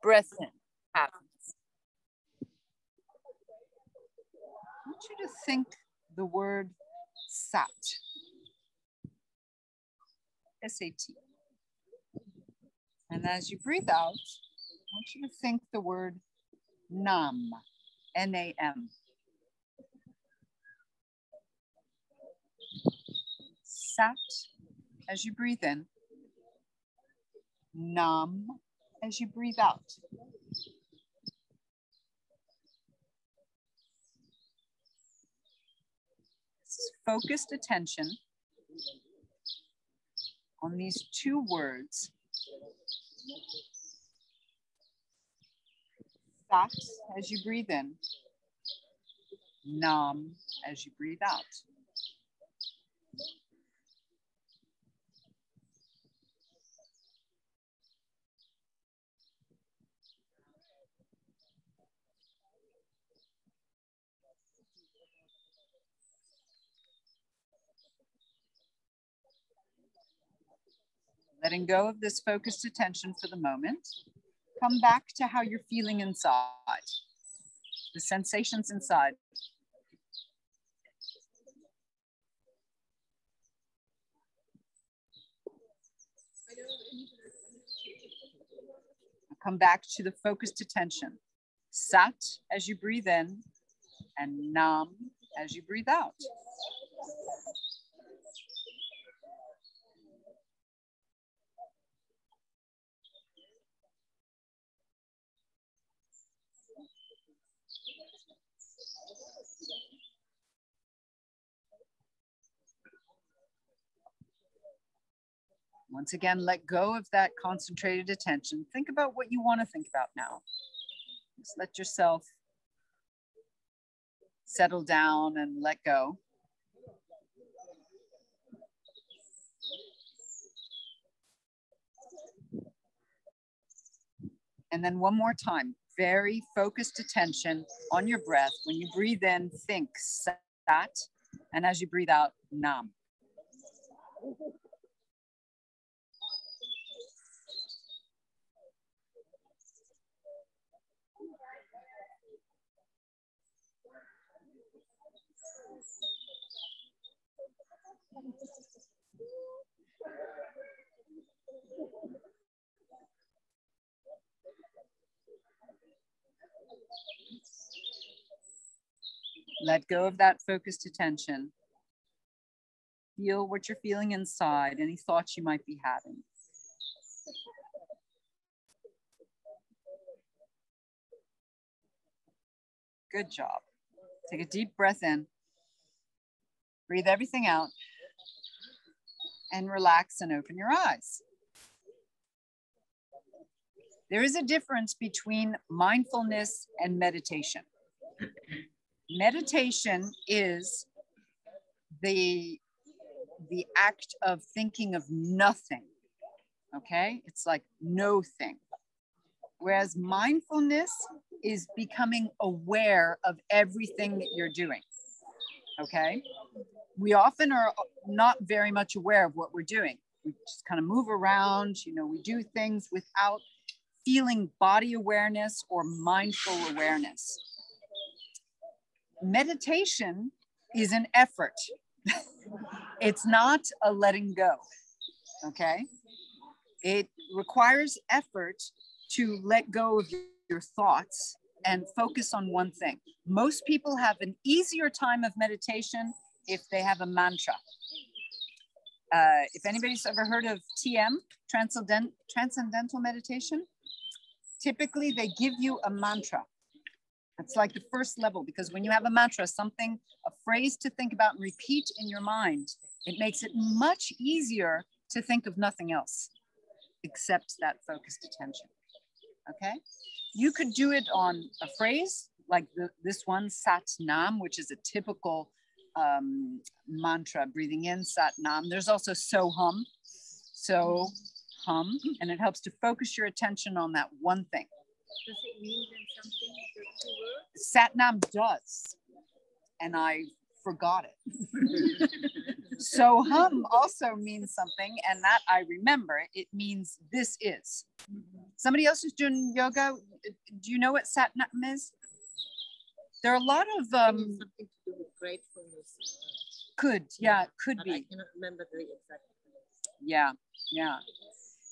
breath in happens. I want you to think the word sat. S-A-T. And as you breathe out, I want you to think the word nam. N-A-M. Sat as you breathe in. Nam as you breathe out. This is focused attention on these two words. Sat as you breathe in. Nam as you breathe out. Letting go of this focused attention for the moment. Come back to how you're feeling inside, the sensations inside. Come back to the focused attention. Sat as you breathe in and nam as you breathe out. Once again, let go of that concentrated attention. Think about what you want to think about now. Just let yourself settle down and let go. And then one more time, very focused attention on your breath. When you breathe in, think sat, and as you breathe out, nam. Let go of that focused attention. Feel what you're feeling inside, any thoughts you might be having. Good job. Take a deep breath in. Breathe everything out. And relax and open your eyes. There is a difference between mindfulness and meditation. Meditation is the act of thinking of nothing, okay? It's like no thing. Whereas mindfulness is becoming aware of everything that you're doing, okay? We often are not very much aware of what we're doing. We just kind of move around, you know, we do things without feeling body awareness or mindful awareness. Meditation is an effort. It's not a letting go, okay? It requires effort to let go of your thoughts and focus on one thing. Most people have an easier time of meditation if they have a mantra. If anybody's ever heard of TM, Transcendental Meditation, typically they give you a mantra. It's like the first level, because when you have a mantra, something, a phrase to think about and repeat in your mind, it makes it much easier to think of nothing else except that focused attention, okay? You could do it on a phrase like this one, Sat Nam, which is a typical mantra, breathing in, Sat Nam. There's also So Hum, and it helps to focus your attention on that one thing. Does it mean then something, the two words? Sat Nam does, and I forgot it. So Hum also means something, and that I remember. It means this is. Somebody else who's doing yoga, do you know what Satnam is? There are a lot of something to do with gratefulness. could But be. I cannot remember the exact. Yeah.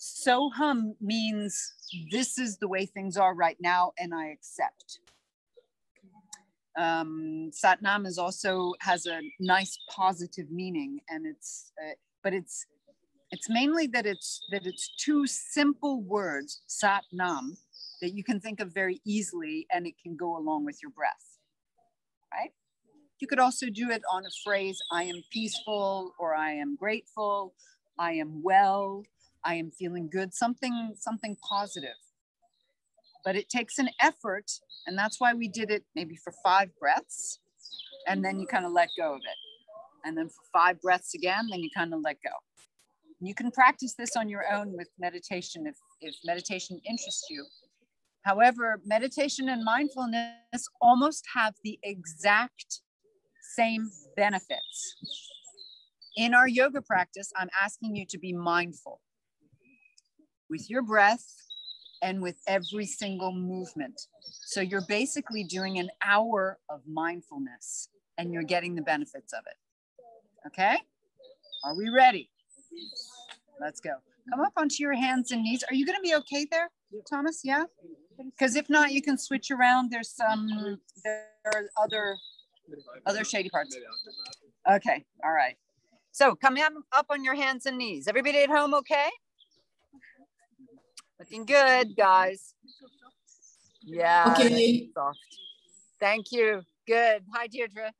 Soham means this is the way things are right now, and I accept. Satnam is also has a nice positive meaning, and but it's mainly that it's two simple words, Satnam, that you can think of very easily, and it can go along with your breath, right? You could also do it on a phrase, I am peaceful, or I am grateful, I am well, I am feeling good, something positive. But it takes an effort, and that's why we did it maybe for 5 breaths, and then you kind of let go of it. And then for 5 breaths again, then you kind of let go. You can practice this on your own with meditation if meditation interests you. However, meditation and mindfulness almost have the exact same benefits. In our yoga practice, I'm asking you to be mindful with your breath and with every single movement. So you're basically doing an hour of mindfulness and you're getting the benefits of it. Okay? Are we ready? Let's go. Come up onto your hands and knees. Are you going to be okay there, Thomas? Yeah? Because if not, you can switch around. There are other shady parts. Okay. All right. So come up on your hands and knees. Everybody at home okay? Looking good, guys. Yeah. Okay. Soft. Thank you. Good. Hi, Deirdre.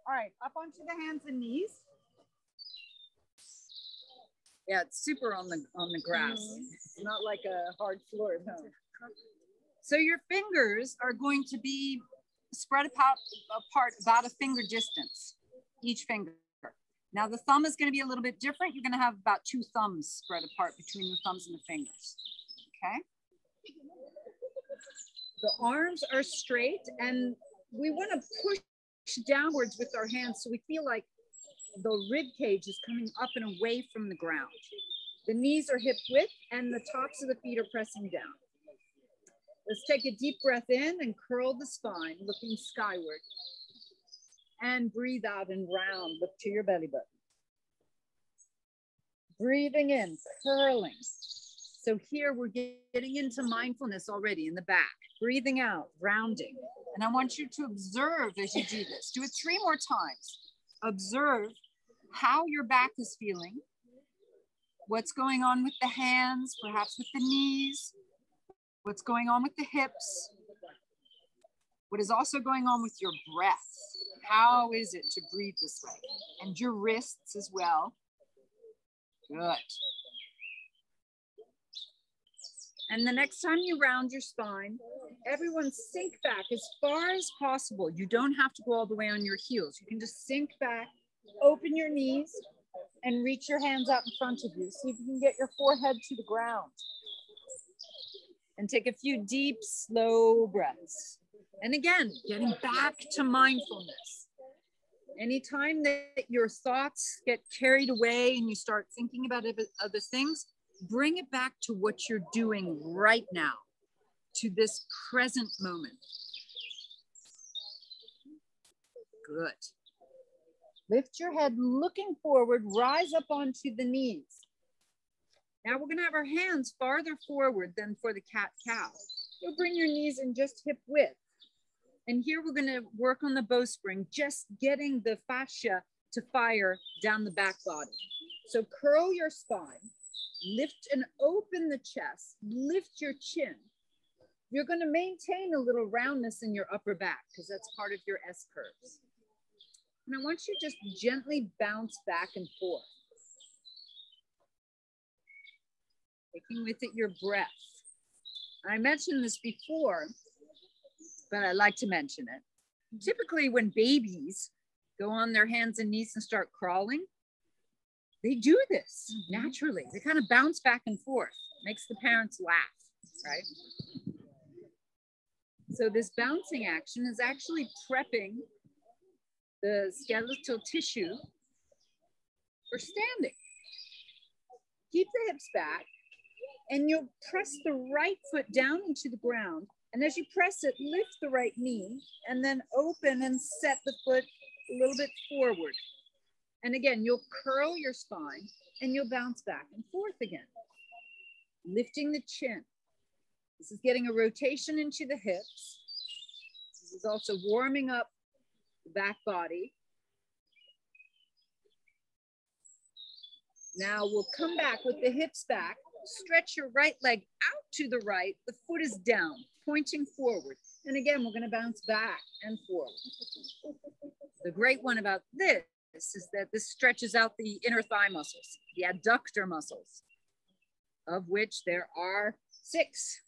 All right. Up onto the hands and knees. Yeah, it's super on the grass. It's not like a hard floor at home. So your fingers are going to be spread apart about a finger distance, each finger. Now the thumb is going to be a little bit different. You're going to have about 2 thumbs spread apart between the thumbs and the fingers. Okay. The arms are straight, and we want to push downwards with our hands so we feel like the rib cage is coming up and away from the ground. The knees are hip width and the tops of the feet are pressing down. Let's take a deep breath in and curl the spine, looking skyward. And breathe out and round, look to your belly button. Breathing in, curling. So here we're getting into mindfulness already in the back. Breathing out, rounding. And I want you to observe as you do this. Do it 3 more times. Observe how your back is feeling, what's going on with the hands, perhaps with the knees, what's going on with the hips, what is also going on with your breath. How is it to breathe this way? And your wrists as well. Good. And the next time you round your spine, everyone sink back as far as possible. You don't have to go all the way on your heels. You can just sink back, open your knees, and reach your hands out in front of you. See if you can get your forehead to the ground. And take a few deep, slow breaths. And again, getting back to mindfulness. Anytime that your thoughts get carried away and you start thinking about other things, bring it back to what you're doing right now, to this present moment. Good. Lift your head looking forward, rise up onto the knees. Now we're gonna have our hands farther forward than for the cat-cow. You'll bring your knees in just hip width. And here we're gonna work on the bowstring, just getting the fascia to fire down the back body. So curl your spine, lift and open the chest, lift your chin. You're gonna maintain a little roundness in your upper back because that's part of your S-curves. And I want you to just gently bounce back and forth. Taking with it your breath. I mentioned this before, but I like to mention it. Typically when babies go on their hands and knees and start crawling, they do this naturally. They kind of bounce back and forth. Makes the parents laugh, right? So this bouncing action is actually prepping the skeletal tissue for standing. Keep the hips back. And you'll press the right foot down into the ground. And as you press it, lift the right knee and then open and set the foot a little bit forward. And again, you'll curl your spine and you'll bounce back and forth again. Lifting the chin. This is getting a rotation into the hips. This is also warming up the back body. Now we'll come back with the hips back. Stretch your right leg out to the right. The foot is down, pointing forward. And again, we're going to bounce back and forward. The great one about this is that this stretches out the inner thigh muscles, the adductor muscles, of which there are 6.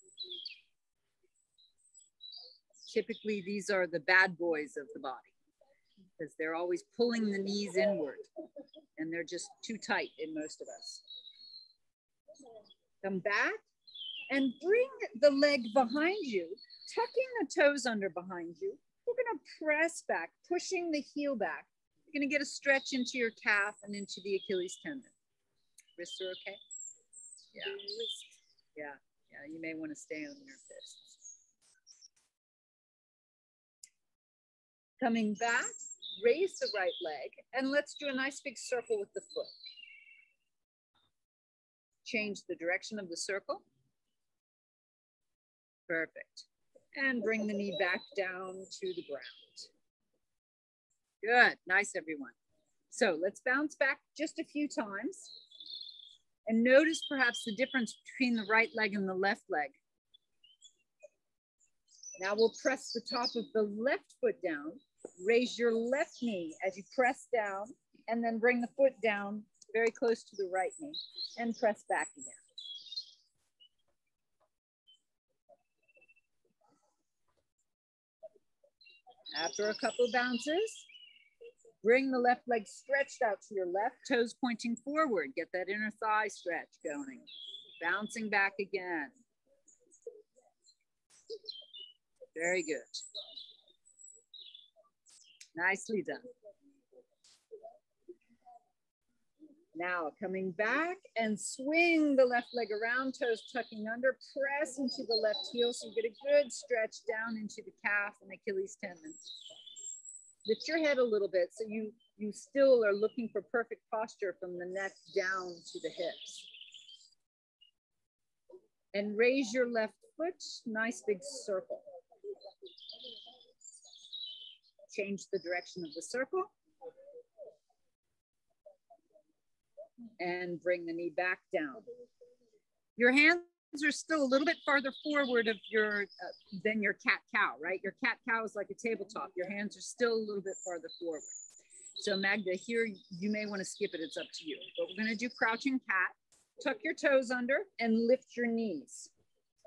Typically, these are the bad boys of the body because they're always pulling the knees inward and they're just too tight in most of us. Come back and bring the leg behind you, tucking the toes under behind you. We're going to press back, pushing the heel back. You're going to get a stretch into your calf and into the Achilles tendon. Wrists are okay? Yeah. Yeah, you may want to stay on your fists. Coming back, raise the right leg, and let's do a nice big circle with the foot. Change the direction of the circle. Perfect. And bring the knee back down to the ground. Good, nice everyone. So let's bounce back just a few times. And notice perhaps the difference between the right leg and the left leg. Now we'll press the top of the left foot down. Raise your left knee as you press down, and then bring the foot down very close to the right knee and press back again. After a couple bounces, bring the left leg stretched out to your left, toes pointing forward. Get that inner thigh stretch going. Bouncing back again. Very good. Nicely done. Now coming back and swing the left leg around, toes tucking under, press into the left heel so you get a good stretch down into the calf and Achilles tendon. Lift your head a little bit so you still are looking for perfect posture from the neck down to the hips. And raise your left foot, nice big circle. Change the direction of the circle. And bring the knee back down. Your hands are still a little bit farther forward of your than your cat-cow, right? Your cat-cow is like a tabletop. Your hands are still a little bit farther forward. So Magda, here you may want to skip it. It's up to you. But we're going to do crouching cat. Tuck your toes under and lift your knees.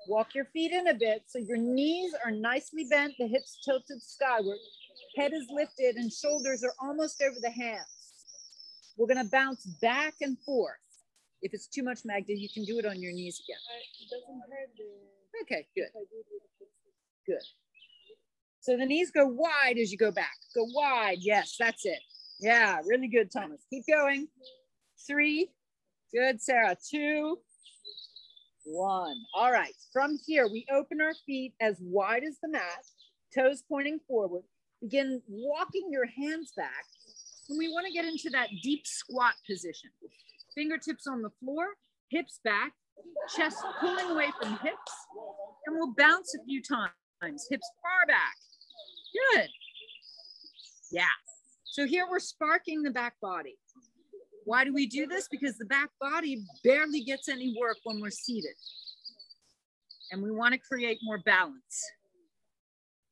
Walk your feet in a bit so your knees are nicely bent, the hips tilted skyward, head is lifted, and shoulders are almost over the hands. We're going to bounce back and forth. If it's too much, Magda, you can do it on your knees again. It doesn't hurt the... Okay, good. Good. So the knees go wide as you go back. Go wide. Yes, that's it. Yeah, really good, Thomas. Keep going. 3. Good, Sarah. 2, 1. All right. From here, we open our feet as wide as the mat, toes pointing forward. Begin walking your hands back. And we want to get into that deep squat position. Fingertips on the floor, hips back, chest pulling away from hips, and we'll bounce a few times. Hips far back. Good. Yeah. So here we're sparking the back body. Why do we do this? Because the back body barely gets any work when we're seated. And we want to create more balance.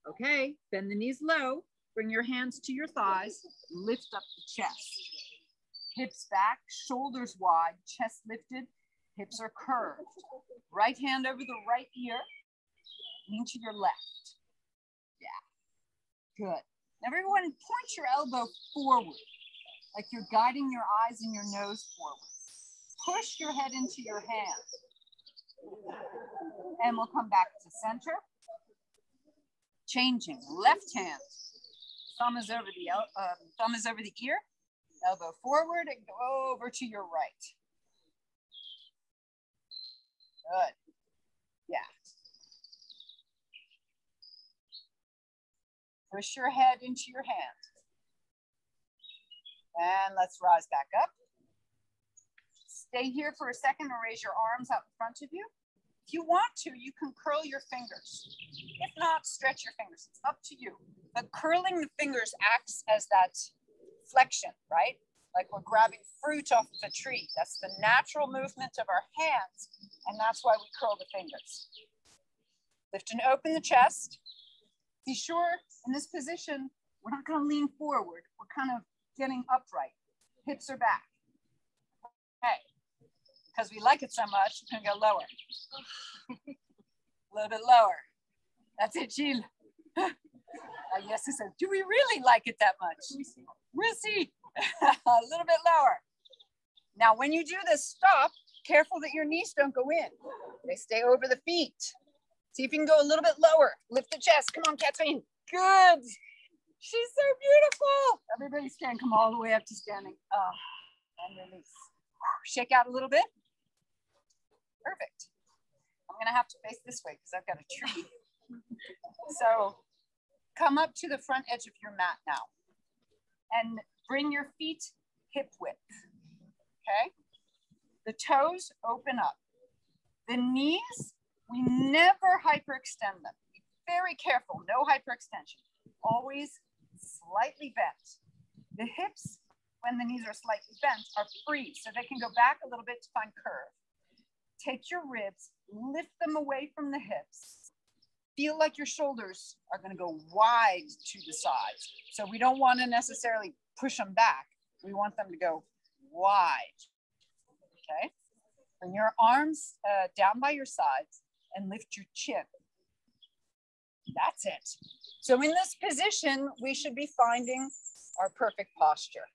Okay, bend the knees low. Bring your hands to your thighs, lift up the chest. Hips back, shoulders wide, chest lifted, hips are curved. Right hand over the right ear, lean to your left. Yeah, good. Everyone point your elbow forward, like you're guiding your eyes and your nose forward. Push your head into your hands. And we'll come back to center. Changing, left hand. Thumb is over the ear, elbow forward and go over to your right. Good. Yeah. Push your head into your hand. And let's rise back up. Stay here for a second and raise your arms out in front of you. If you want to, you can curl your fingers. If not, stretch your fingers. It's up to you. But curling the fingers acts as that flexion, right? Like we're grabbing fruit off of a tree. That's the natural movement of our hands, and that's why we curl the fingers. Lift and open the chest. Be sure in this position, we're not going to lean forward. We're kind of getting upright. Hips are back. Okay. Because we like it so much, we're going to go lower. A little bit lower. That's it, Gilles. Yes, I said, do we really like it that much? We'll see. A little bit lower. Now, when you do this, stop. Careful that your knees don't go in. They stay over the feet. See if you can go a little bit lower. Lift the chest. Come on, Catherine. Good. She's so beautiful. Everybody stand. Come all the way up to standing. And release. Shake out a little bit. Perfect. I'm going to have to face this way because I've got a tree. So come up to the front edge of your mat now and bring your feet hip width. Okay? The toes open up. The knees, we never hyperextend them. Be very careful. No hyperextension. Always slightly bent. The hips, when the knees are slightly bent, are free, so they can go back a little bit to find curve. Take your ribs, lift them away from the hips. Feel like your shoulders are going to go wide to the sides. So we don't want to necessarily push them back. We want them to go wide. Okay? Bring your arms down by your sides and lift your chin. That's it. So in this position, we should be finding our perfect posture.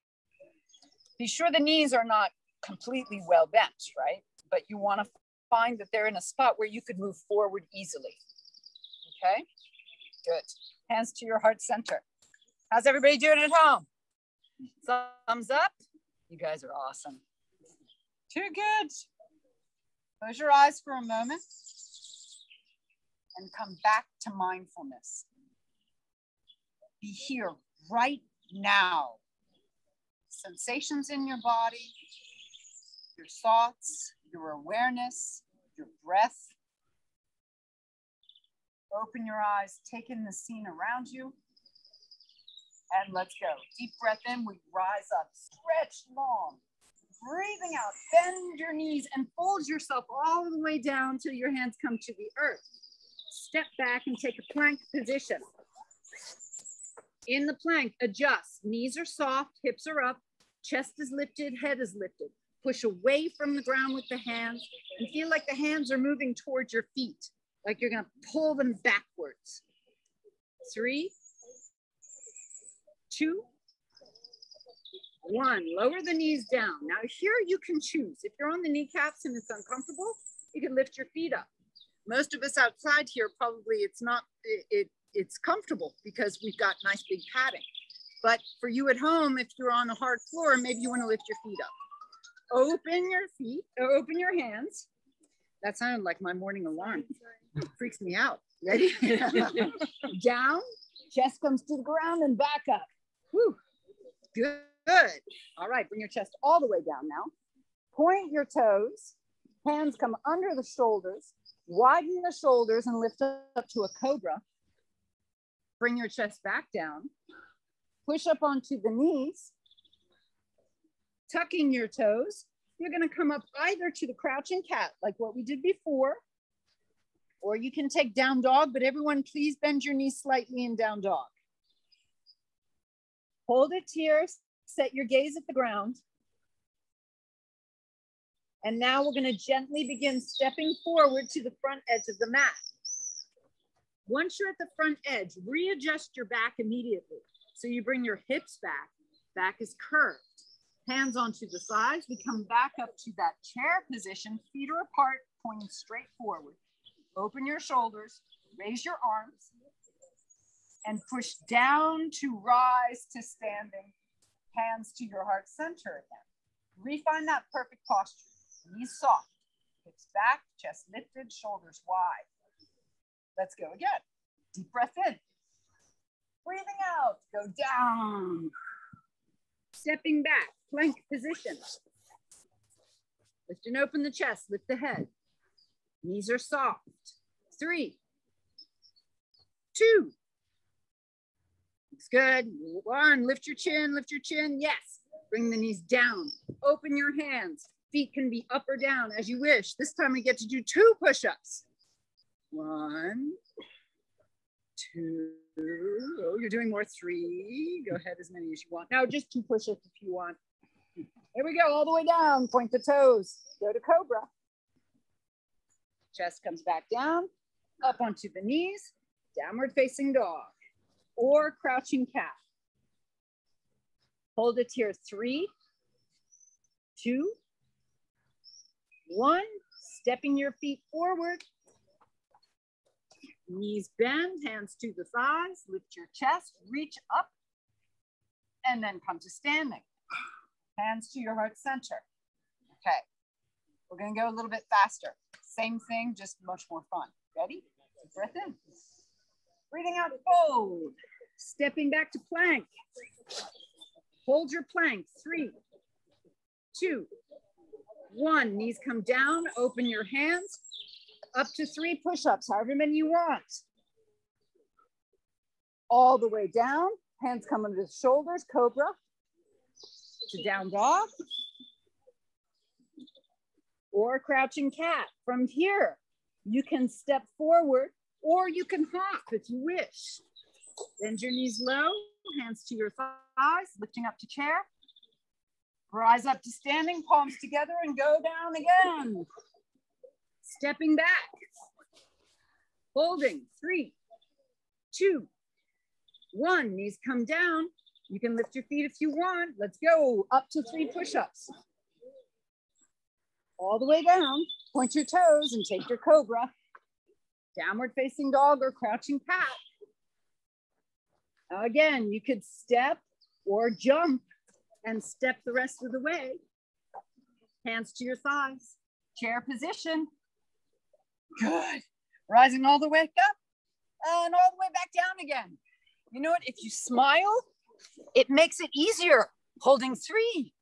Be sure the knees are not completely well bent, right? But you want to find that they're in a spot where you could move forward easily. Okay, good. Hands to your heart center. How's everybody doing at home? Thumbs up. You guys are awesome. Too good. Close your eyes for a moment and come back to mindfulness. Be here right now. Sensations in your body, your thoughts, your awareness, your breath. Open your eyes, take in the scene around you, and let's go. Deep breath in, we rise up, stretch long. Breathing out, bend your knees and fold yourself all the way down till your hands come to the earth. Step back and take a plank position. In the plank, adjust. Knees are soft, hips are up, chest is lifted, head is lifted. Push away from the ground with the hands and feel like the hands are moving towards your feet, like you're going to pull them backwards. 3, 2, 1. Lower the knees down. Now here you can choose. If you're on the kneecaps and it's uncomfortable, you can lift your feet up. Most of us outside here, probably it's comfortable because we've got nice big padding. But for you at home, if you're on a hard floor, maybe you want to lift your feet up. Open your feet, or open your hands. That sounded like my morning alarm. It freaks me out. Ready? Down, chest comes to the ground and back up. Whew. Good. All right, bring your chest all the way down now. Point your toes. Hands come under the shoulders. Widen the shoulders and lift up to a cobra. Bring your chest back down. Push up onto the knees. Tucking your toes. You're going to come up either to the crouching cat, like what we did before, or you can take down dog, but everyone please bend your knees slightly in down dog. Hold it here, set your gaze at the ground. And now we're going to gently begin stepping forward to the front edge of the mat. Once you're at the front edge, readjust your back immediately. So you bring your hips back, back is curved. Hands onto the sides, we come back up to that chair position, feet are apart, pointing straight forward. Open your shoulders, raise your arms, and push down to rise to standing. Hands to your heart center again. Refine that perfect posture. Knees soft, hips back, chest lifted, shoulders wide. Let's go again. Deep breath in. Breathing out, go down. Stepping back, plank position. Lift and open the chest, lift the head. Knees are soft. 3, 2. Looks good. 1, lift your chin, lift your chin. Yes. Bring the knees down. Open your hands. Feet can be up or down as you wish. This time we get to do 2 push-ups. 1, 2. Oh, you're doing more. 3. Go ahead as many as you want. Now just 2 push-ups if you want. Here we go, all the way down. Point the toes. Go to cobra. Chest comes back down, up onto the knees, downward facing dog, or crouching cat. Hold it here. 3, 2, 1. Stepping your feet forward. Knees bend, hands to the thighs, lift your chest, reach up, and then come to standing. Hands to your heart center. Okay, we're gonna go a little bit faster. Same thing, just much more fun. Ready? Deep breath in. Breathing out, fold. Stepping back to plank. Hold your plank. 3, 2, 1. Knees come down, open your hands. Up to 3 push-ups, however many you want. All the way down, hands come under the shoulders, cobra. To down dog. Or crouching cat. From here, you can step forward or you can hop if you wish. Bend your knees low, hands to your thighs, lifting up to chair. Rise up to standing, palms together and go down again. Stepping back. Holding. 3, 2, 1. Knees come down. You can lift your feet if you want. Let's go. Up to 3 push-ups. All the way down. Point your toes and take your cobra. Downward facing dog or crouching cat. Again, you could step or jump and step the rest of the way. Hands to your thighs. Chair position. Good. Rising all the way up and all the way back down again. You know what? If you smile, it makes it easier. Holding 3,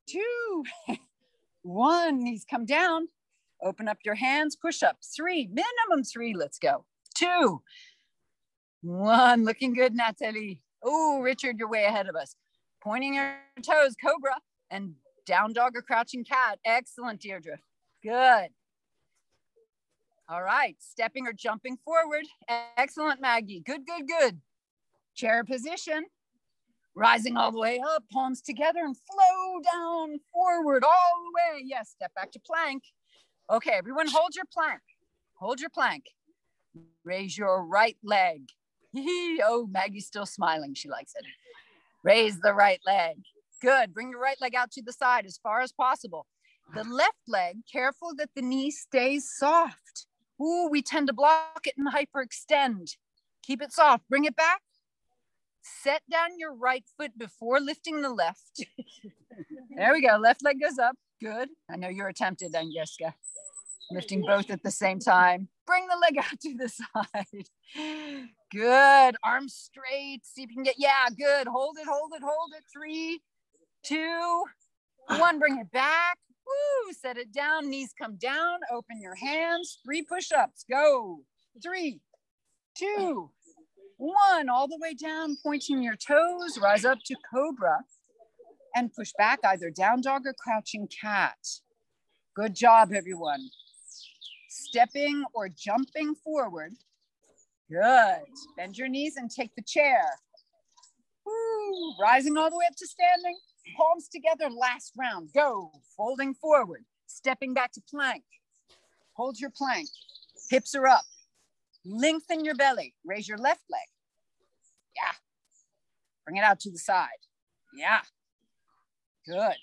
2, 1. Knees come down. Open up your hands. Push up. 3, minimum 3. Let's go. 2, 1. Looking good, Natalie. Oh, Richard, you're way ahead of us. Pointing your toes, cobra, and down dog or crouching cat. Excellent, Deirdre. Good. All right, stepping or jumping forward. Excellent, Maggie. Good, good, good. Chair position. Rising all the way up, palms together and flow down forward all the way. Yes, step back to plank. Okay, everyone hold your plank. Hold your plank. Raise your right leg. Oh, Maggie's still smiling. She likes it. Raise the right leg. Good. Bring your right leg out to the side as far as possible. The left leg, careful that the knee stays soft. Ooh, we tend to block it and hyperextend. Keep it soft. Bring it back. Set down your right foot before lifting the left. There we go. Left leg goes up. Good. I know you're tempted, Agnieszka. Lifting both at the same time. Bring the leg out to the side. Good. Arms straight. See if you can get, yeah, good. Hold it, hold it, hold it. 3, 2, 1. Bring it back. Woo, set it down. Knees come down. Open your hands. 3 push-ups. Go. 3, 2, 1. All the way down, pointing your toes. Rise up to cobra and push back, either down dog or crouching cat. Good job, everyone. Stepping or jumping forward. Good. Bend your knees and take the chair. Woo. Rising all the way up to standing. Palms together, last round. Go. Folding forward. Stepping back to plank. Hold your plank. Hips are up. Lengthen your belly. Raise your left leg. Yeah. Bring it out to the side. Yeah. Good.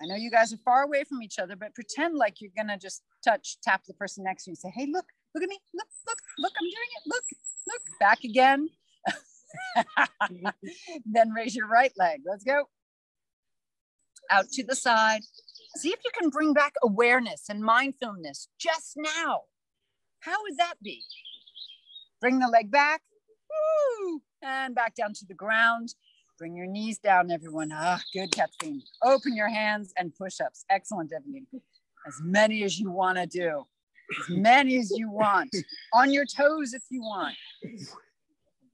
I know you guys are far away from each other, but pretend like you're gonna just tap the person next to you and say, hey, look at me. Look, I'm doing it. Look. Back again. Then raise your right leg. Let's go. Out to the side. See if you can bring back awareness and mindfulness just now. How would that be? Bring the leg back. Woo, and back down to the ground. Bring your knees down, everyone. Ah, good, Kathleen. Open your hands and push-ups. Excellent, Evelyn. As many as you want to do. As many as you want. On your toes if you want.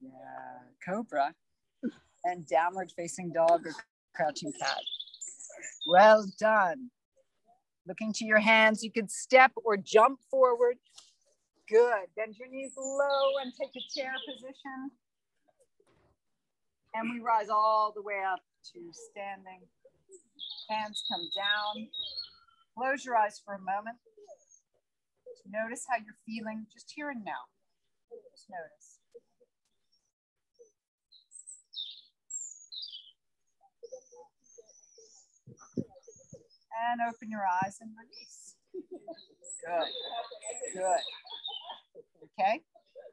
Yeah, cobra. And downward facing dog or crouching cat. Well done. Looking to your hands, you could step or jump forward. Good. Bend your knees low and take a chair position. And we rise all the way up to standing. Hands come down. Close your eyes for a moment. Notice how you're feeling just here and now. Just notice. And open your eyes and release. Good, good. Okay,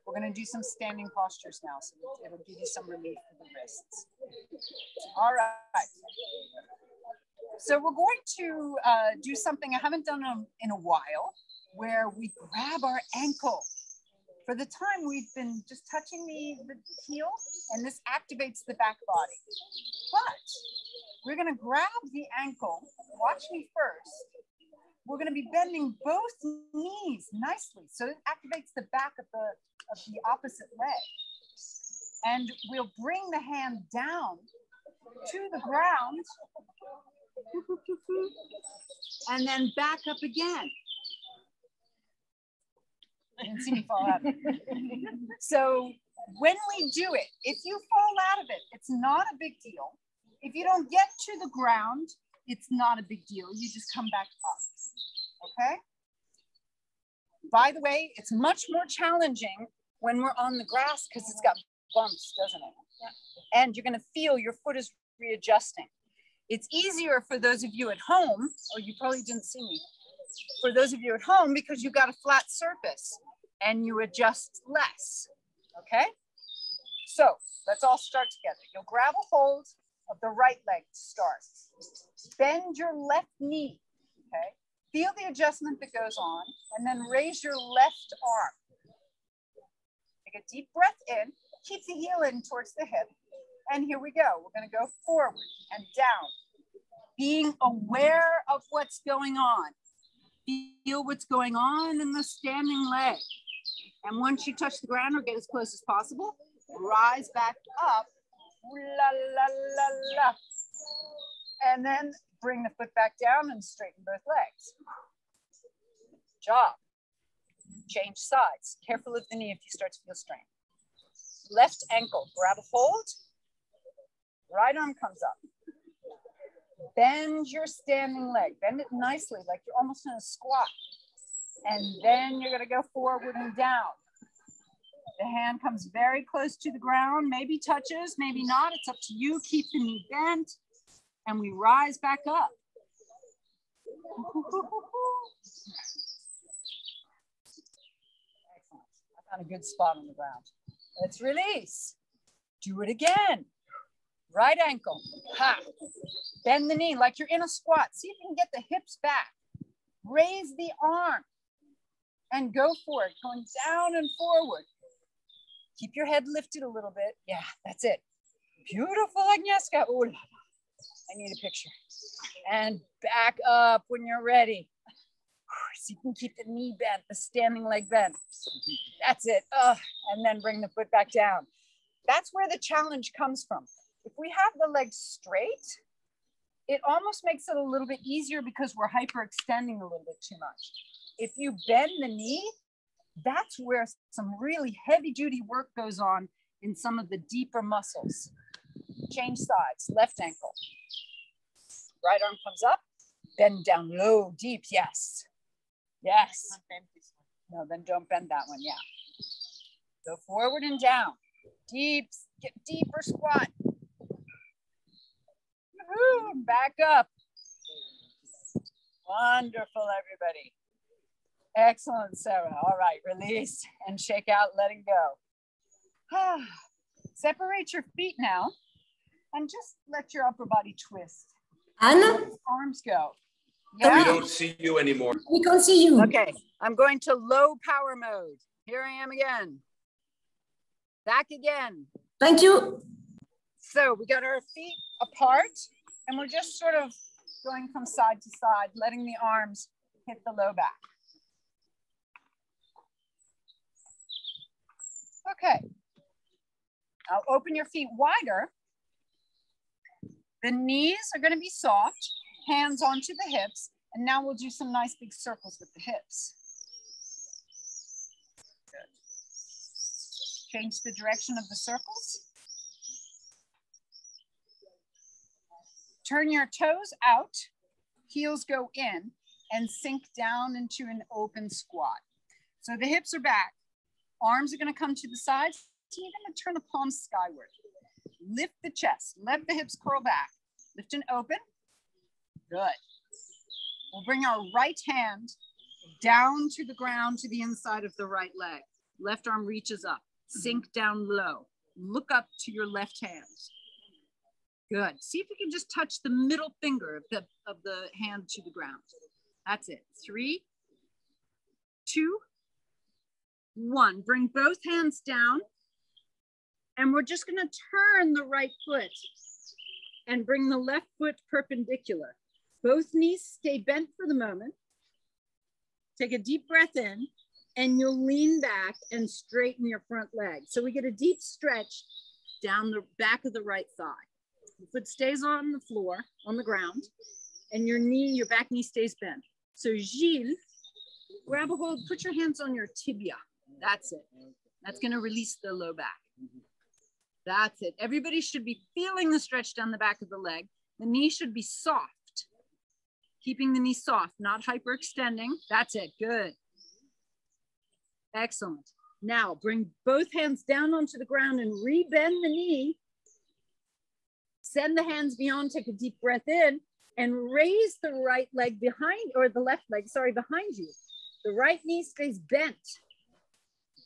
we're gonna do some standing postures now, so it'll give you some relief for the wrists. All right. So we're going to do something I haven't done in a while, where we grab our ankle. For the time we've been just touching the heel, and this activates the back body. But we're gonna grab the ankle, watch me first. We're gonna be bending both knees nicely, so it activates the back of the opposite leg. And we'll bring the hand down to the ground, and then back up again. You didn't see me fall out of it. So when we do it, if you fall out of it, it's not a big deal. If you don't get to the ground, it's not a big deal. You just come back up, okay? By the way, it's much more challenging when we're on the grass because it's got bumps, doesn't it? Yeah. And you're gonna feel your foot is readjusting. It's easier for those of you at home, or you probably didn't see me, for those of you at home because you've got a flat surface and you adjust less, okay? So let's all start together. You'll grab a hold of the right leg to start. Bend your left knee, okay? Feel the adjustment that goes on, and then raise your left arm. Take a deep breath in, keep the heel in towards the hip, and here we go. We're gonna go forward and down, being aware of what's going on. Feel what's going on in the standing leg. And once you touch the ground or get as close as possible, rise back up. La, la, la, la. And then bring the foot back down and straighten both legs. Good job. Change sides. Careful of the knee if you start to feel strain. Left ankle, grab a hold. Right arm comes up. Bend your standing leg. Bend it nicely, like you're almost in a squat. And then you're gonna go forward and down. The hand comes very close to the ground, maybe touches, maybe not. It's up to you. Keep the knee bent. And we rise back up. Excellent. I found a good spot on the ground. Let's release. Do it again. Right ankle. Ha. Bend the knee like you're in a squat. See if you can get the hips back. Raise the arm and go for it. Going down and forward. Keep your head lifted a little bit. Yeah, that's it. Beautiful, Agnieszka. Oh, I need a picture. And back up when you're ready. See if you can keep the knee bent, the standing leg bent. That's it. And then bring the foot back down. That's where the challenge comes from. If we have the legs straight, it almost makes it a little bit easier because we're hyperextending a little bit too much. If you bend the knee, that's where some really heavy duty work goes on in some of the deeper muscles. Change sides, left ankle. Right arm comes up, bend down low, deep, yes. Yes. No, then don't bend that one, yeah. Go forward and down. Deep, get deeper squat. Woo, back up. Wonderful, everybody. Excellent, Sarah. All right, release and shake out, letting go. Separate your feet now and just let your upper body twist. Anna? Arms go. Yeah. We don't see you anymore. We can't see you. Okay, I'm going to low power mode. Here I am again. Back again. Thank you. So we got our feet apart and we're just sort of going from side to side, letting the arms hit the low back. Okay. Now open your feet wider. The knees are going to be soft, hands onto the hips, and now we'll do some nice big circles with the hips. Good. Change the direction of the circles. Turn your toes out, heels go in, and sink down into an open squat. So the hips are back, arms are going to come to the sides, so you're going to turn the palms skyward. Lift the chest, let the hips curl back. Lift and open. Good. We'll bring our right hand down to the ground to the inside of the right leg. Left arm reaches up. Sink down low. Look up to your left hand. Good. See if you can just touch the middle finger of the hand to the ground. That's it. 3, 2, 1. Bring both hands down. And we're just going to turn the right foot and bring the left foot perpendicular. Both knees stay bent for the moment. Take a deep breath in and you'll lean back and straighten your front leg. So we get a deep stretch down the back of the right thigh. The foot stays on the floor, on the ground, and your back knee stays bent. So Gilles, grab a hold, put your hands on your tibia. That's it. That's going to release the low back. That's it. Everybody should be feeling the stretch down the back of the leg. The knee should be soft. Keeping the knee soft, not hyperextending. That's it. Good. Excellent. Now bring both hands down onto the ground and rebend the knee. Send the hands beyond, take a deep breath in and raise the right leg behind, or the left leg, sorry, behind you. The right knee stays bent.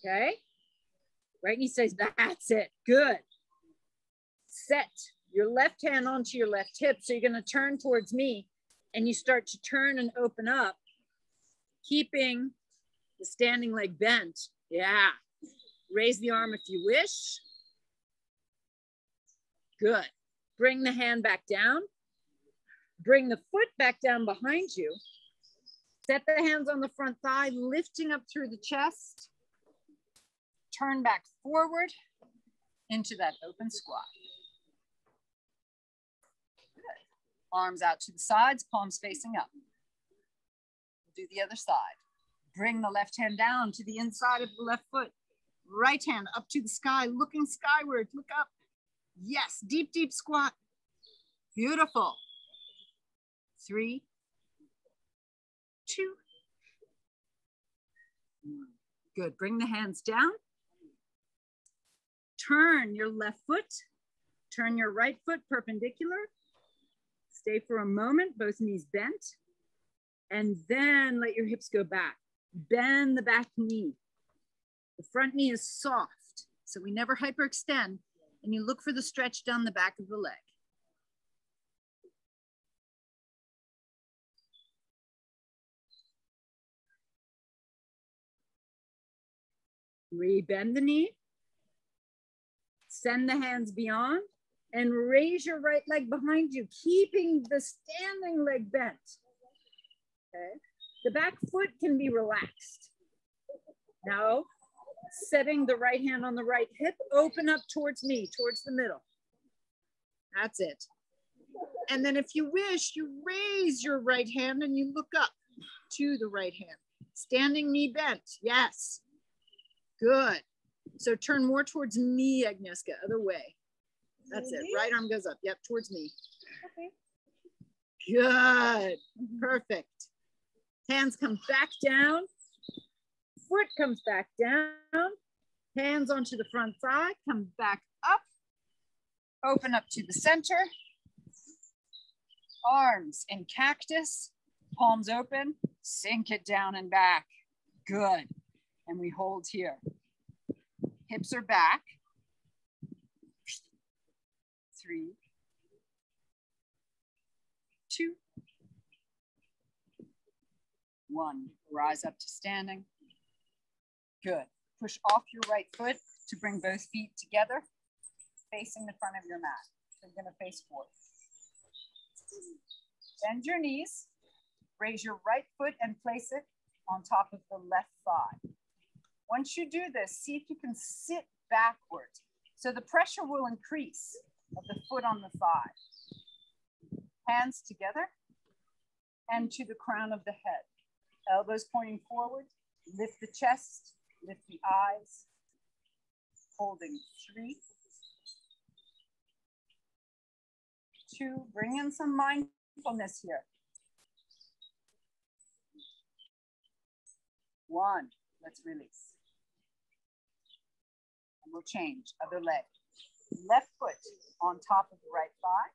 Okay. Right knee stays, that's it. Good. Set your left hand onto your left hip. So you're going to turn towards me and you start to turn and open up, keeping the standing leg bent. Yeah. Raise the arm if you wish. Good. Bring the hand back down. Bring the foot back down behind you. Set the hands on the front thigh, lifting up through the chest. Turn back forward into that open squat. Good. Arms out to the sides, palms facing up. Do the other side. Bring the left hand down to the inside of the left foot. Right hand up to the sky, looking skyward, look up. Yes, deep, deep squat. Beautiful. 3, 2, 1. Good, bring the hands down. Turn your left foot, turn your right foot perpendicular. Stay for a moment, both knees bent. And then let your hips go back. Bend the back knee. The front knee is soft, so we never hyperextend. And you look for the stretch down the back of the leg. Rebend the knee. Send the hands beyond and raise your right leg behind you, keeping the standing leg bent. Okay. The back foot can be relaxed. Now, setting the right hand on the right hip, open up towards me, towards the middle. That's it. And then if you wish, you raise your right hand and you look up to the right hand. Standing knee bent, yes. Good. So turn more towards me, Agnieszka, other way. That's it. Right arm goes up. Yep, towards me. Okay. Good. Perfect. Hands come back down. Foot comes back down. Hands onto the front thigh. Come back up. Open up to the center. Arms in cactus. Palms open. Sink it down and back. Good. And we hold here. Hips are back. 3, 2, 1. Rise up to standing. Good. Push off your right foot to bring both feet together, facing the front of your mat. So you're going to face forward. Bend your knees. Raise your right foot and place it on top of the left thigh. Once you do this, see if you can sit backwards. So the pressure will increase of the foot on the thigh. Hands together and to the crown of the head. Elbows pointing forward. Lift the chest, lift the eyes. Holding 3, 2, bring in some mindfulness here. 1, let's release. And we'll change, other leg. Left foot on top of the right thigh.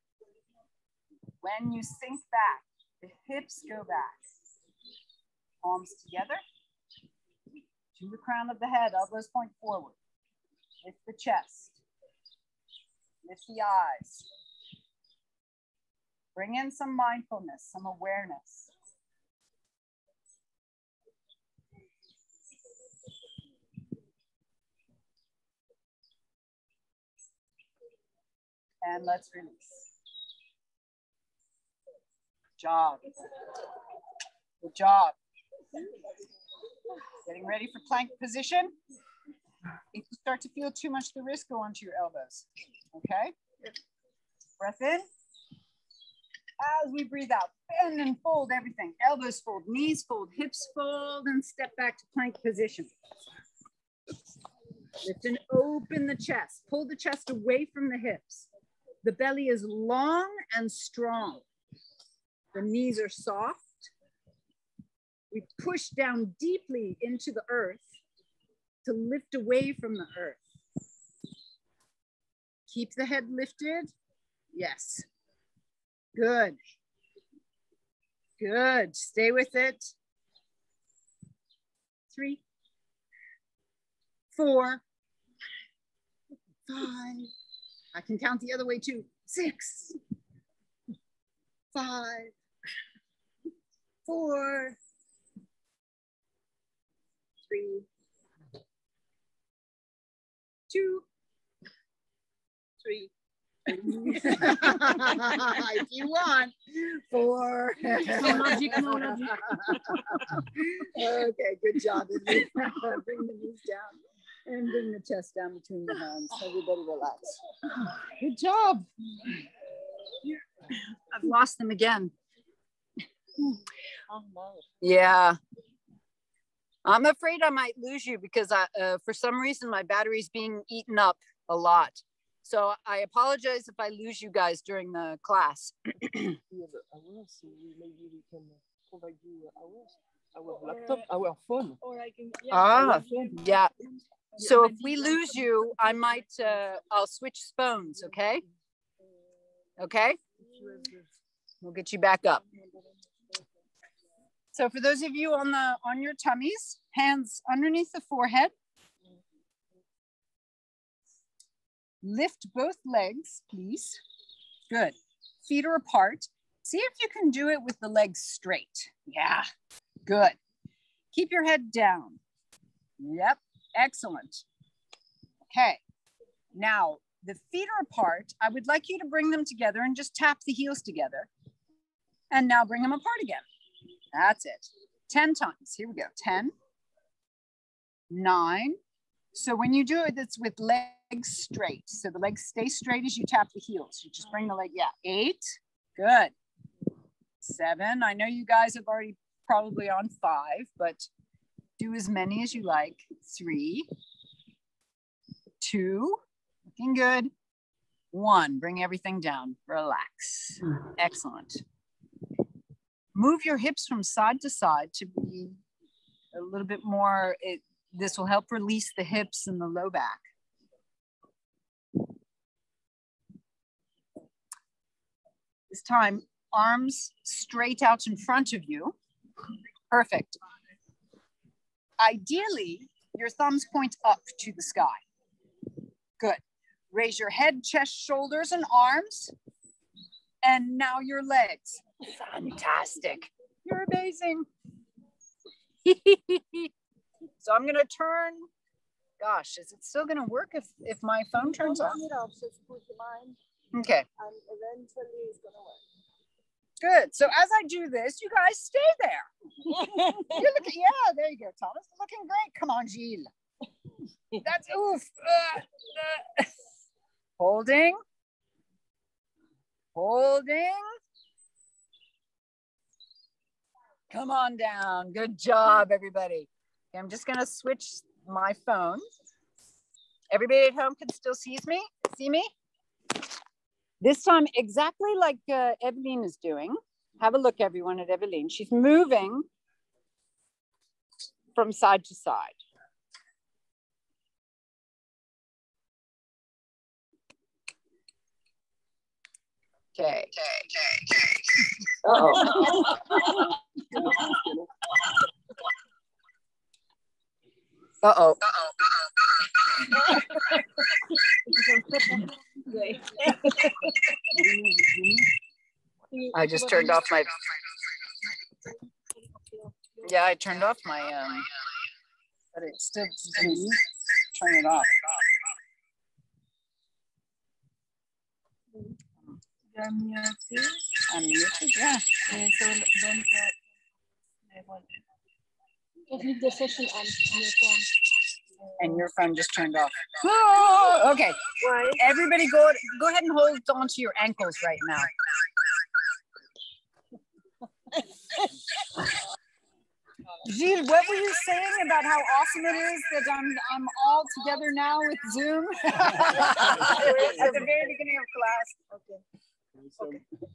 When you sink back, the hips go back. Palms together. To the crown of the head, elbows point forward. Lift the chest. Lift the eyes. Bring in some mindfulness, some awareness. And let's release. Good job. Good job. Getting ready for plank position. If you start to feel too much the wrist, go onto your elbows. Okay? Breath in. As we breathe out, bend and fold everything. Elbows fold, knees fold, hips fold, and step back to plank position. Lift and open the chest. Pull the chest away from the hips. The belly is long and strong. The knees are soft. We push down deeply into the earth to lift away from the earth. Keep the head lifted. Yes. Good. Good. Stay with it. 3, 4, 5. I can count the other way too. 6, 5, 4, 3, 2, 3. If you want. 4. Okay, good job. Bring the knees down and bring the chest down between the hands. Everybody relax. Good job. I've lost them again. Yeah. I'm afraid I might lose you because for some reason my battery's being eaten up a lot. So I apologize if I lose you guys during the class. Maybe we can provide you our laptop, our phone. Or I can, Yeah. So if we lose you, I might, I'll switch phones, okay? Okay? We'll get you back up. So for those of you on your tummies, hands underneath the forehead. Lift both legs, please. Good. Feet are apart. See if you can do it with the legs straight. Yeah, good. Keep your head down. Yep, excellent. Okay, now the feet are apart. I would like you to bring them together and just tap the heels together. And now bring them apart again. That's it. 10 times. Here we go. 10, 9. So when you do it, it's with legs straight. So the legs stay straight as you tap the heels. You just bring the leg, 8. Good. 7. I know you guys have already probably on 5, but do as many as you like. 3, 2, looking good. 1, bring everything down. Relax. Excellent. Move your hips from side to side to be a little bit more, this will help release the hips and the low back. This time, arms straight out in front of you. Perfect. Ideally, your thumbs point up to the sky. Good. Raise your head, chest, shoulders, and arms. And now your legs. Fantastic. You're amazing. So I'm gonna turn, gosh, is it still gonna work if my phone turns off? Okay. And eventually it's gonna work. Good. So as I do this, you guys stay there. You're looking, yeah, there you go, Thomas. Looking great. Come on, Gilles. That's oof. Holding. Holding. Come on down. Good job, everybody. Okay, I'm just gonna switch my phone. Everybody at home can still see me? See me? This time, exactly like Eveline is doing. Have a look, everyone, at Eveline. She's moving from side to side. Okay. Uh-oh. Uh-oh. I just turned off my, yeah, I turned off my, but it still didn't turn it off. You're muted. I'm muted, yeah. So don't leave the session on your phone. And your phone just turned off. Oh, okay. Why? Everybody go ahead and hold on to your ankles right now. Gilles, what were you saying about how awesome it is that I'm all together now with Zoom? At the very beginning of class. Okay.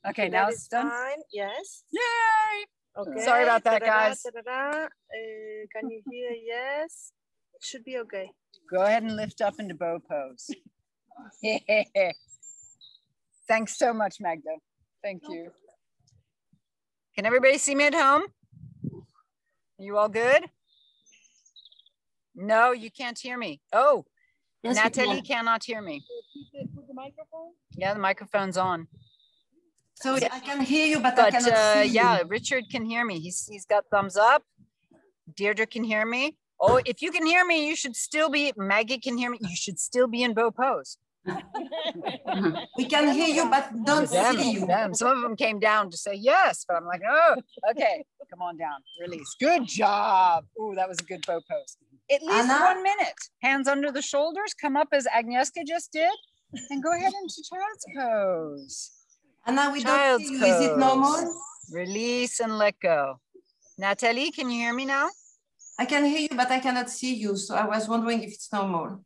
Okay, now it's done. Fine. Yes. Yay! Okay. Sorry about that, guys. Can you hear? Yes. It should be okay. Go ahead and lift up into bow pose. Thanks so much, Magda. Thank you. Can everybody see me at home? You all good? No, you can't hear me. Oh, yes, Natalie cannot hear me. Put the microphone? Yeah, the microphone's on. So I can hear you, but I cannot see yeah, you. Richard can hear me. He's got thumbs up. Deirdre can hear me. Oh, if you can hear me, you should still be, Maggie can hear me. You should still be in bow pose. We can hear you, but don't see you. Some of them came down to say yes, but I'm like, oh, okay, come on down, release. Good job. Ooh, that was a good bow pose. At least Anna? 1 minute. Hands under the shoulders, come up as Agnieszka just did, and go ahead into child's pose. Anna, we Child's don't see you. Is it normal? Release and let go. Natalie, can you hear me now? I can hear you, but I cannot see you. So I was wondering if it's normal.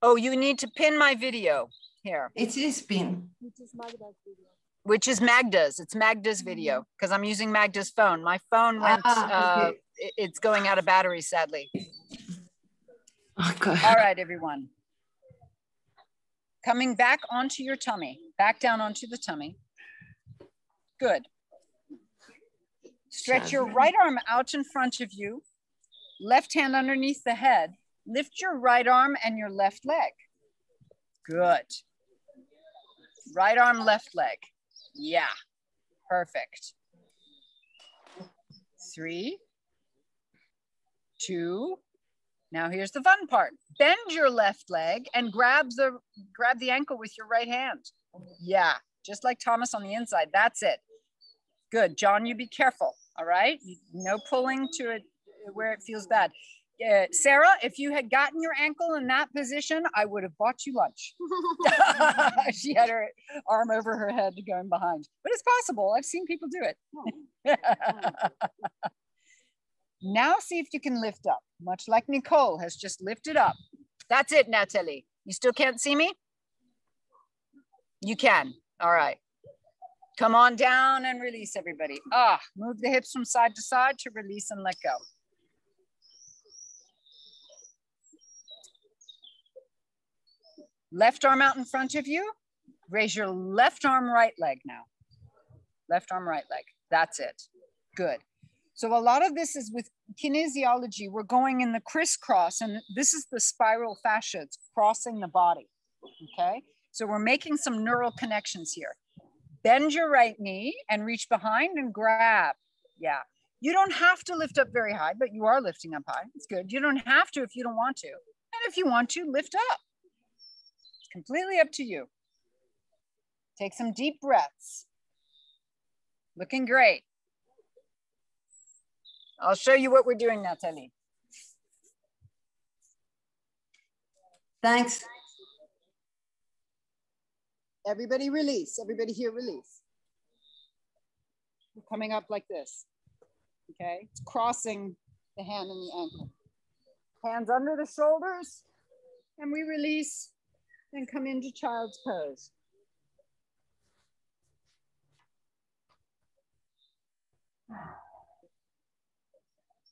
Oh, you need to pin my video here. It is pin. Which is Magda's video. Which is Magda's. It's Magda's video because I'm using Magda's phone. My phone went, okay. It's going out of battery, sadly. Okay. All right, everyone. Coming back onto your tummy, back down onto the tummy. Good. Stretch your right arm out in front of you, left hand underneath the head. Lift your right arm and your left leg. Good. Right arm, left leg. Yeah, perfect. 3, 2. Now here's the fun part. Bend your left leg and grab the ankle with your right hand. Yeah, just like Thomas on the inside. That's it. Good. John, you be careful. All right. No pulling to it where it feels bad. Sarah, if you had gotten your ankle in that position, I would have bought you lunch. She had her arm over her head going behind, but it's possible. I've seen people do it. Now see if you can lift up, much like Nicole has just lifted up. That's it, Natalie. You still can't see me? You can. All right. Come on down and release, everybody. Move the hips from side to side to release and let go. Left arm out in front of you. Raise your left arm, right leg now. Left arm, right leg. That's it. Good. So a lot of this is with kinesiology. We're going in the crisscross, and this is the spiral fascia. It's crossing the body. Okay. So we're making some neural connections here. Bend your right knee and reach behind and grab. Yeah. You don't have to lift up very high, but you are lifting up high. It's good. You don't have to if you don't want to. And if you want to, lift up. It's completely up to you. Take some deep breaths. Looking great. I'll show you what we're doing, Natalie. Thanks. Everybody release. Everybody here release. We're coming up like this. Okay, it's crossing the hand and the ankle. Hands under the shoulders, and we release and come into child's pose.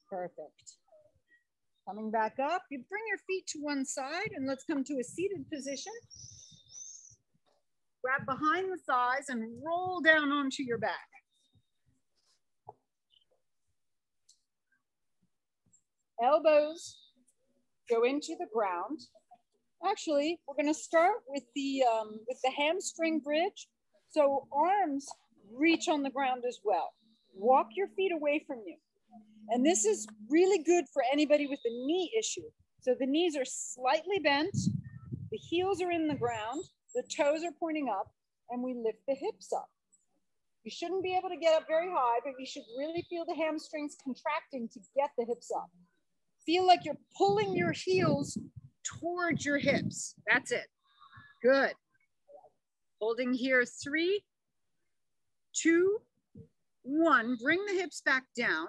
Perfect. Coming back up, you bring your feet to one side and let's come to a seated position. Grab behind the thighs and roll down onto your back. Elbows go into the ground. Actually, we're going to start with the hamstring bridge. So arms reach on the ground as well. Walk your feet away from you. And this is really good for anybody with a knee issue. So the knees are slightly bent, the heels are in the ground, the toes are pointing up, and we lift the hips up. You shouldn't be able to get up very high, but you should really feel the hamstrings contracting to get the hips up. Feel like you're pulling your heels towards your hips. That's it. Good. Holding here, 3, 2, 1. Bring the hips back down.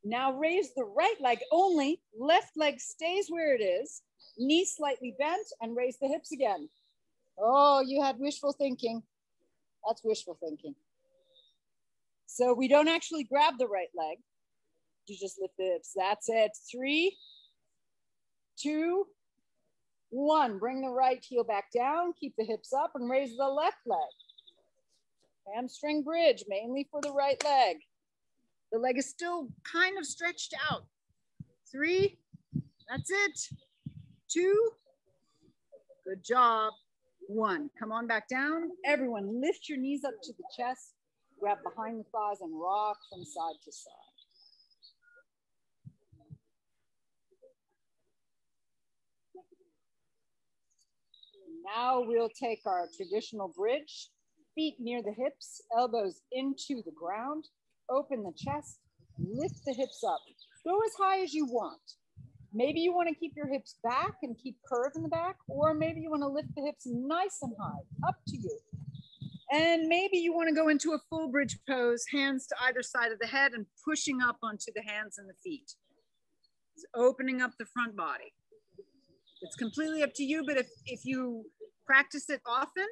Now raise the right leg only. Left leg stays where it is. Knee slightly bent and raise the hips again. Oh, you had wishful thinking. That's wishful thinking. So we don't actually grab the right leg. You just lift the hips. That's it. 3, 2, 1. Bring the right heel back down. Keep the hips up and raise the left leg. Hamstring bridge, mainly for the right leg. The leg is still kind of stretched out. 3, that's it. 2, good job. 1, come on back down. Everyone lift your knees up to the chest, grab behind the thighs and rock from side to side. Now we'll take our traditional bridge, feet near the hips, elbows into the ground. Open the chest, lift the hips up. Go as high as you want. Maybe you want to keep your hips back and keep curve in the back, or maybe you want to lift the hips nice and high, up to you. And maybe you want to go into a full bridge pose, hands to either side of the head and pushing up onto the hands and the feet. It's opening up the front body. It's completely up to you, but if you practice it often,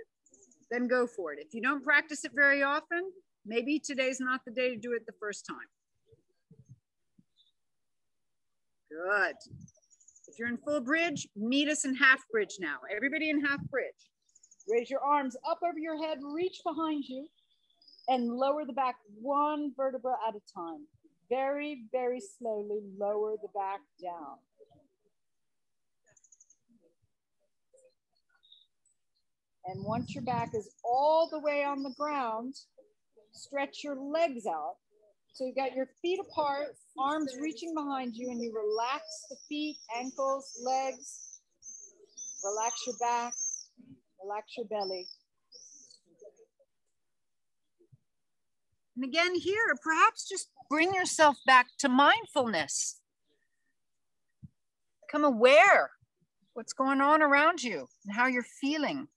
then go for it. If you don't practice it very often, maybe today's not the day to do it the first time. Good. If you're in full bridge, meet us in half bridge now. Everybody in half bridge. Raise your arms up over your head, reach behind you, and lower the back 1 vertebra at a time. Very, very slowly lower the back down. And once your back is all the way on the ground, stretch your legs out. So you got your feet apart, arms reaching behind you, and you relax the feet, ankles, legs. Relax your back, relax your belly. And again here, perhaps just bring yourself back to mindfulness. Become aware what's going on around you and how you're feeling.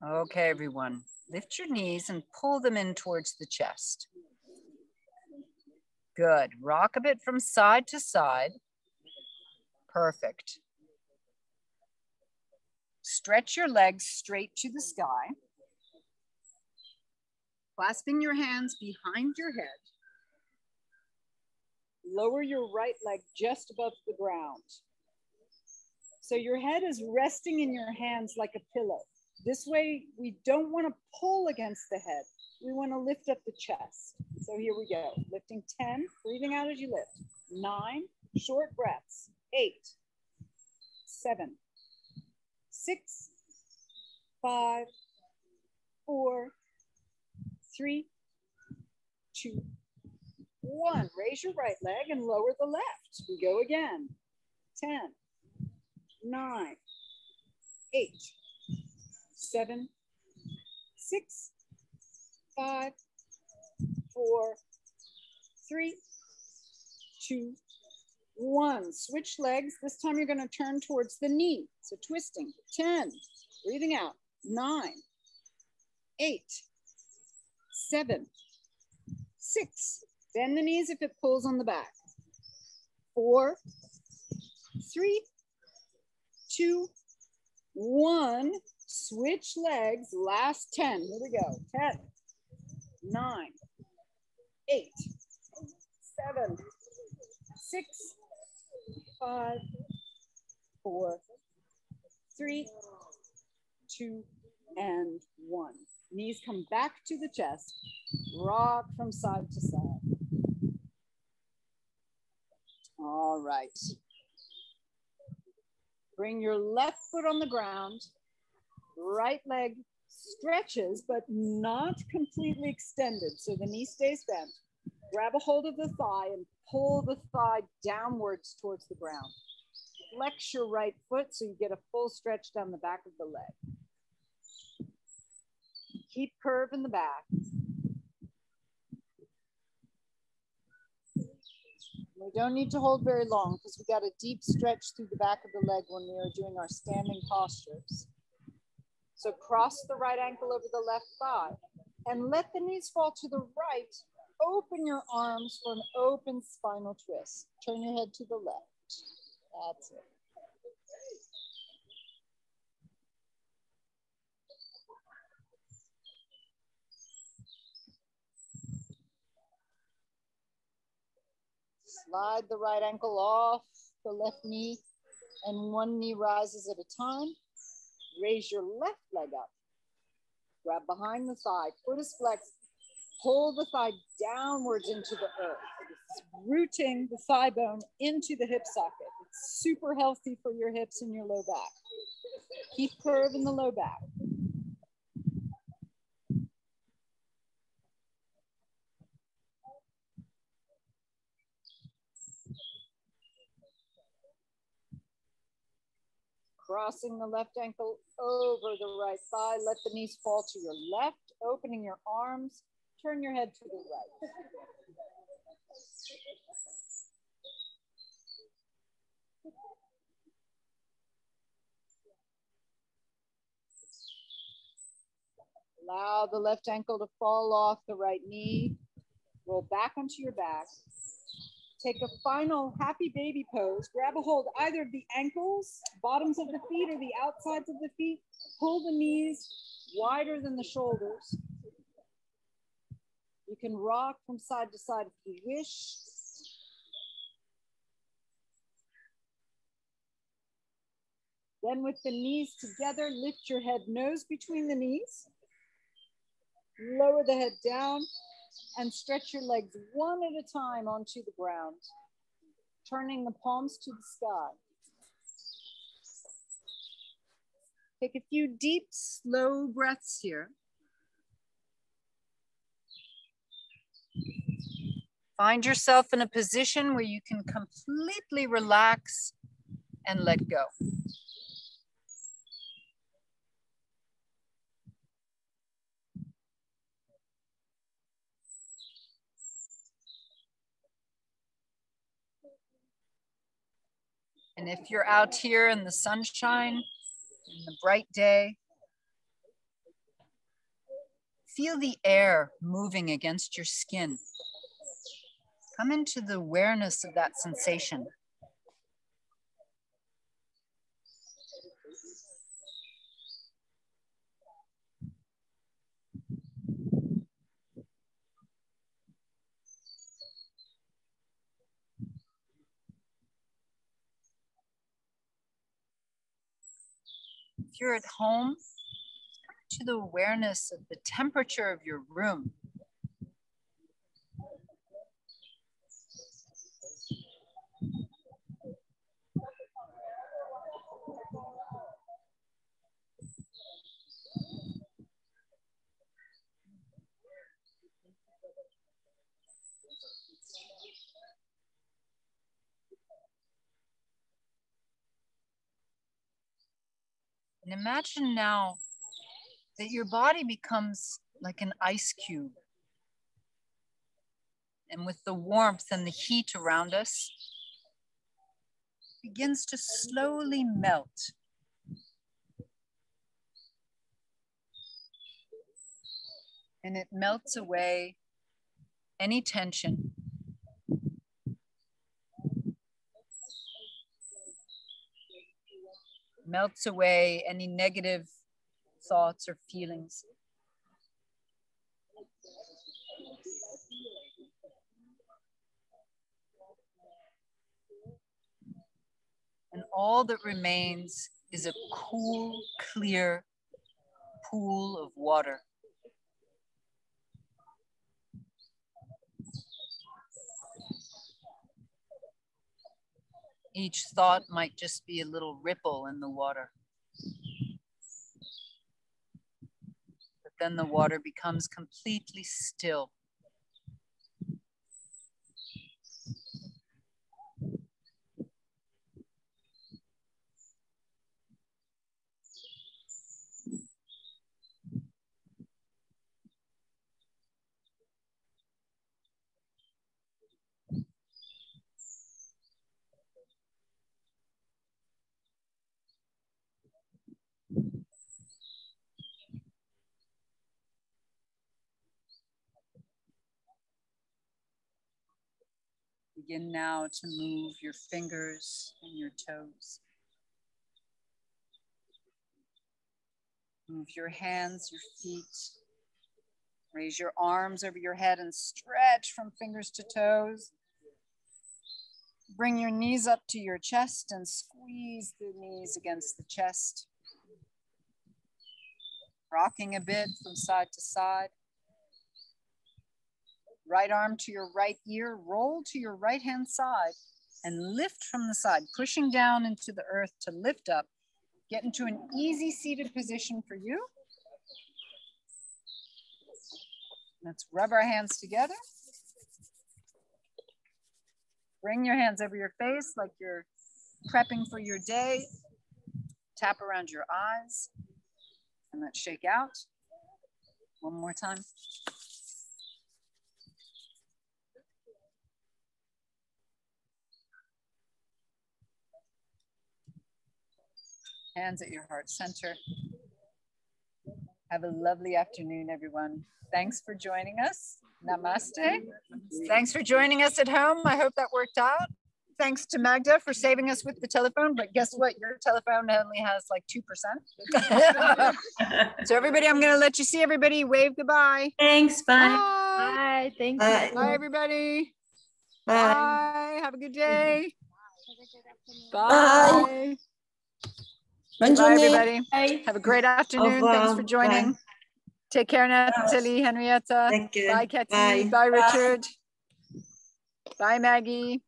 Okay, everyone, lift your knees and pull them in towards the chest. Good. Rock a bit from side to side. Perfect. Stretch your legs straight to the sky. Clasping your hands behind your head. Lower your right leg just above the ground. So your head is resting in your hands like a pillow. This way, we don't want to pull against the head. We want to lift up the chest. So here we go. Lifting 10, breathing out as you lift. 9, short breaths. 8, 7, 6, 5, 4, 3, 2, 1. Raise your right leg and lower the left. We go again. 10, 9, 8, 7, 6, 5, 4, 3, 2, 1. Switch legs. This time you're going to turn towards the knee. So twisting. 10. Breathing out. 9, 8, 7, 6. Bend the knees if it pulls on the back. 4, 3, 2, 1. Switch legs. Last 10. Here we go. 10, 9, 8, 7, 6, 5, 4, 3, 2, and 1. Knees come back to the chest. Rock from side to side. All right. Bring your left foot on the ground. Right leg stretches, but not completely extended. So the knee stays bent. Grab a hold of the thigh and pull the thigh downwards towards the ground. Flex your right foot so you get a full stretch down the back of the leg. Keep curve in the back. We don't need to hold very long because we got a deep stretch through the back of the leg when we are doing our standing postures. So cross the right ankle over the left thigh and let the knees fall to the right. Open your arms for an open spinal twist. Turn your head to the left. That's it. Slide the right ankle off the left knee and one knee rises at a time. Raise your left leg up. Grab behind the thigh, foot is flexed. Pull the thigh downwards into the earth. It's rooting the thigh bone into the hip socket. It's super healthy for your hips and your low back. Keep curve in the low back. Crossing the left ankle over the right thigh. Let the knees fall to your left, opening your arms. Turn your head to the right. Allow the left ankle to fall off the right knee. Roll back onto your back. Take a final happy baby pose. Grab a hold either of the ankles, bottoms of the feet, or the outsides of the feet. Pull the knees wider than the shoulders. You can rock from side to side if you wish. Then with the knees together, lift your head nose between the knees. Lower the head down and stretch your legs one at a time onto the ground, turning the palms to the sky. Take a few deep, slow breaths here. Find yourself in a position where you can completely relax and let go. And if you're out here in the sunshine, in the bright day, feel the air moving against your skin. Come into the awareness of that sensation. If you're at home, come to the awareness of the temperature of your room. And imagine now that your body becomes like an ice cube. And with the warmth and the heat around us, begins to slowly melt. And it melts away any tension. Melts away any negative thoughts or feelings. And all that remains is a cool, clear pool of water. Each thought might just be a little ripple in the water. But then the water becomes completely still. Begin now to move your fingers and your toes. Move your hands, your feet. Raise your arms over your head and stretch from fingers to toes. Bring your knees up to your chest and squeeze the knees against the chest. Rocking a bit from side to side. Right arm to your right ear, roll to your right hand side and lift from the side, pushing down into the earth to lift up. Get into an easy seated position for you. Let's rub our hands together. Bring your hands over your face like you're prepping for your day. Tap around your eyes and let's shake out. One more time. Hands at your heart center. Have a lovely afternoon, everyone. Thanks for joining us. Namaste. Thanks for joining us at home. I hope that worked out. Thanks to Magda for saving us with the telephone, but guess what? Your telephone only has like 2%. So everybody, I'm gonna let you see everybody. Wave goodbye. Thanks, bye. Bye. Bye, thank Bye. you. Bye, everybody. Bye. Bye. Have a good day. Bye. Bye. Bonne Bye, journée. everybody. Bye. Have a great afternoon. revoir. Thanks for joining. Bye. Take care, Natalie, Henrietta. Take care. Bye, Kathy. Bye. Bye, Richard. Bye, Maggie.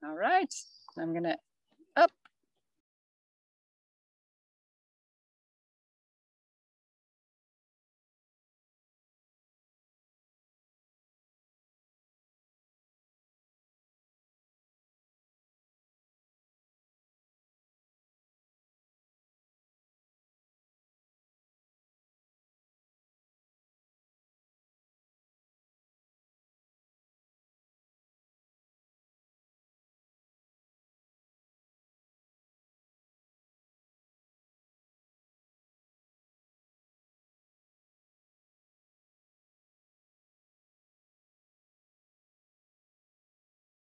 All right. I'm going to up.